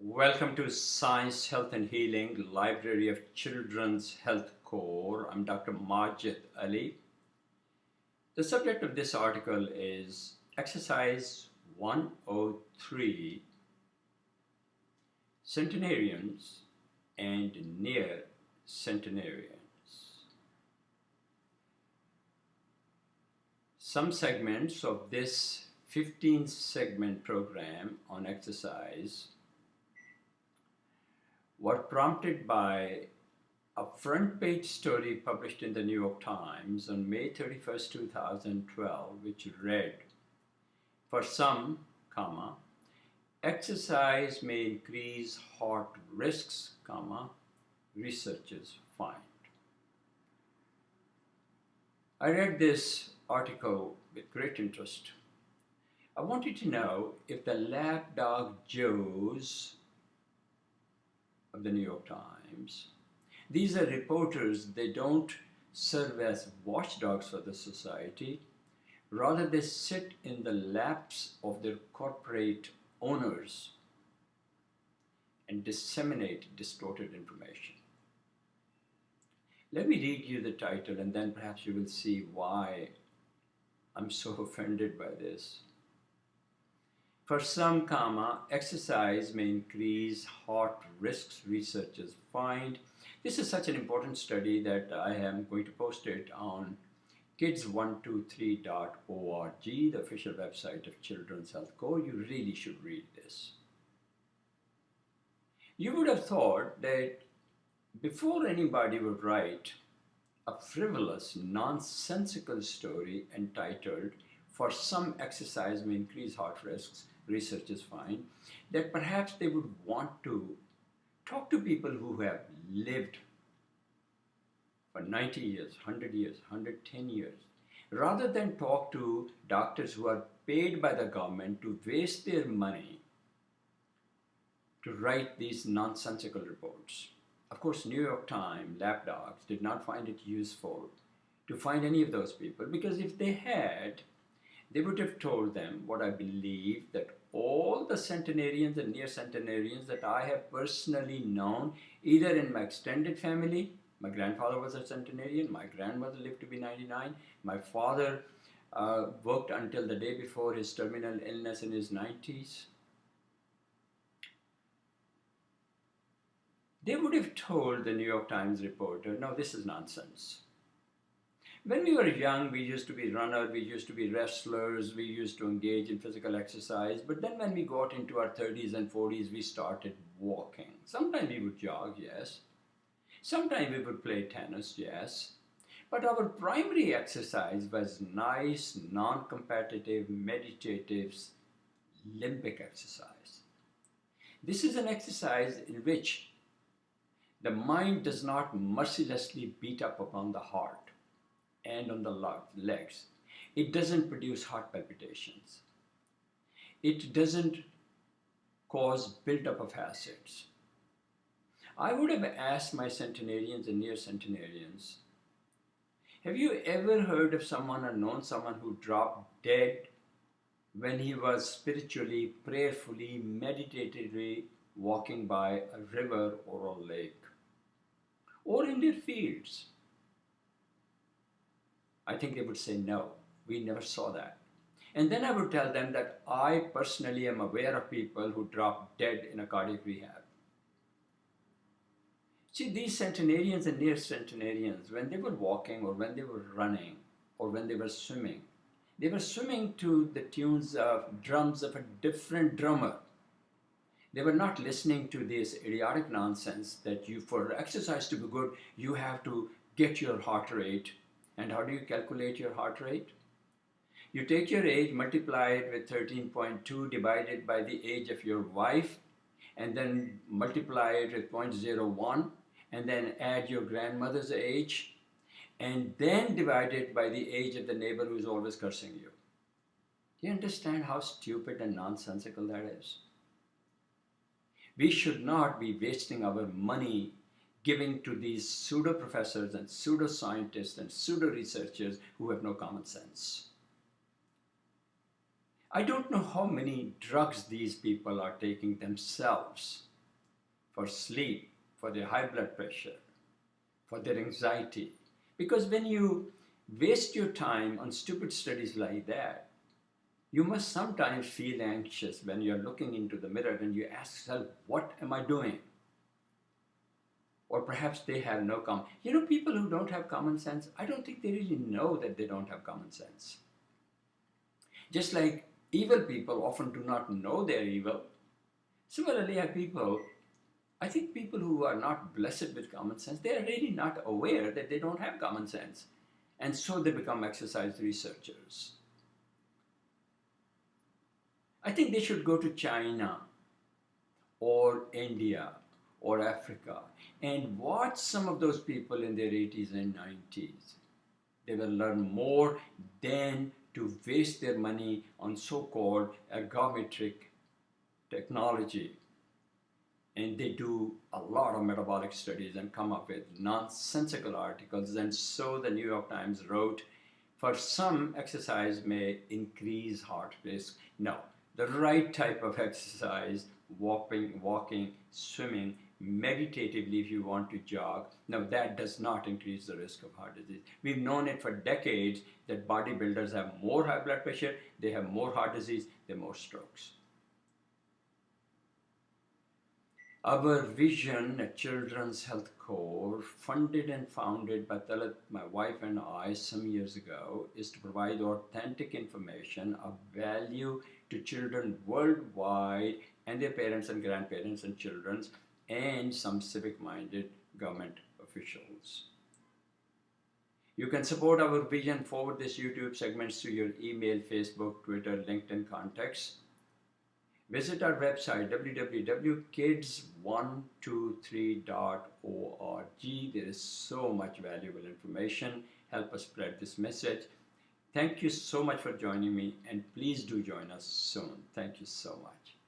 Welcome to Science, Health and Healing, Library of Children's Health Core. I'm Dr. Majid Ali. The subject of this article is Exercise 103, Centenarians and Near-centenarians. Some segments of this 15-segment program on exercise were prompted by a front page story published in the New York Times on May 31st, 2012, which read, for some, exercise may increase heart risks, researchers find. I read this article with great interest. I wanted to know if the lapdog Joes of the New York Times. These are reporters. They don't serve as watchdogs for the society. Rather, they sit in the laps of their corporate owners and disseminate distorted information. Let me read you the title and then perhaps you will see why I'm so offended by this. For some, exercise may increase heart risks, researchers find. This is such an important study that I am going to post it on kids123.org, the official website of Children's Health Core. You really should read this. You would have thought that before anybody would write a frivolous, nonsensical story entitled, for some exercise may increase heart risks, researchers find, that perhaps they would want to talk to people who have lived for 90 years, 100 years, 110 years, rather than talk to doctors who are paid by the government to waste their money to write these nonsensical reports. Of course, New York Times lapdogs did not find it useful to find any of those people, because if they had, they would have told them what I believe, that all the centenarians and near-centenarians that I have personally known, either in my extended family, my grandfather was a centenarian, my grandmother lived to be 99, my father worked until the day before his terminal illness in his 90s. They would have told the New York Times reporter, no, this is nonsense. When we were young, we used to be runners, we used to be wrestlers, we used to engage in physical exercise. But then when we got into our 30s and 40s, we started walking. Sometimes we would jog, yes. Sometimes we would play tennis, yes. But our primary exercise was nice, non-competitive, meditative, limbic exercise. This is an exercise in which the mind does not mercilessly beat up upon the heart and on the legs. It doesn't produce heart palpitations. It doesn't cause buildup of acids. I would have asked my centenarians and near-centenarians, have you ever heard of someone or known someone who dropped dead when he was spiritually, prayerfully, meditatively walking by a river or a lake, or in their fields? I think they would say, no, we never saw that. And then I would tell them that I personally am aware of people who drop dead in a cardiac rehab. See, these centenarians and near-centenarians, when they were walking or when they were running or when they were swimming to the tunes of drums of a different drummer. They were not listening to this idiotic nonsense that for exercise to be good, you have to get your heart rate. And how do you calculate your heart rate? You take your age, multiply it with 13.2 divided by the age of your wife, and then multiply it with 0.01, and then add your grandmother's age, and then divide it by the age of the neighbor who is always cursing you. Do you understand how stupid and nonsensical that is? We should not be wasting our money giving to these pseudo-professors and pseudo-scientists and pseudo-researchers who have no common sense. I don't know how many drugs these people are taking themselves for sleep, for their high blood pressure, for their anxiety. Because when you waste your time on stupid studies like that, you must sometimes feel anxious when you're looking into the mirror and you ask yourself, what am I doing? Or perhaps they have no people who don't have common sense, I don't think they really know that they don't have common sense. Just like evil people often do not know they're evil, similarly I think people who are not blessed with common sense, they are really not aware that they don't have common sense. And so they become exercise researchers. I think they should go to China or India or Africa and watch some of those people in their 80s and 90s. They will learn more than to waste their money on so-called ergometric technology. And they do a lot of metabolic studies and come up with nonsensical articles. And so the New York Times wrote, for some, exercise may increase heart risk. No, the right type of exercise, walking, swimming, meditatively if you want to jog, now that does not increase the risk of heart disease. We've known it for decades that bodybuilders have more high blood pressure, they have more heart disease, they have more strokes. Our vision at Children's Health Corps, funded and founded by Talat, my wife and I some years ago, is to provide authentic information of value to children worldwide and their parents and grandparents and children's and some civic-minded government officials. You can support our vision, forward this YouTube segments to your email, Facebook, Twitter, LinkedIn contacts. Visit our website www.kids123.org. There is so much valuable information. Help us spread this message. Thank you so much for joining me, and please do join us soon. Thank you so much.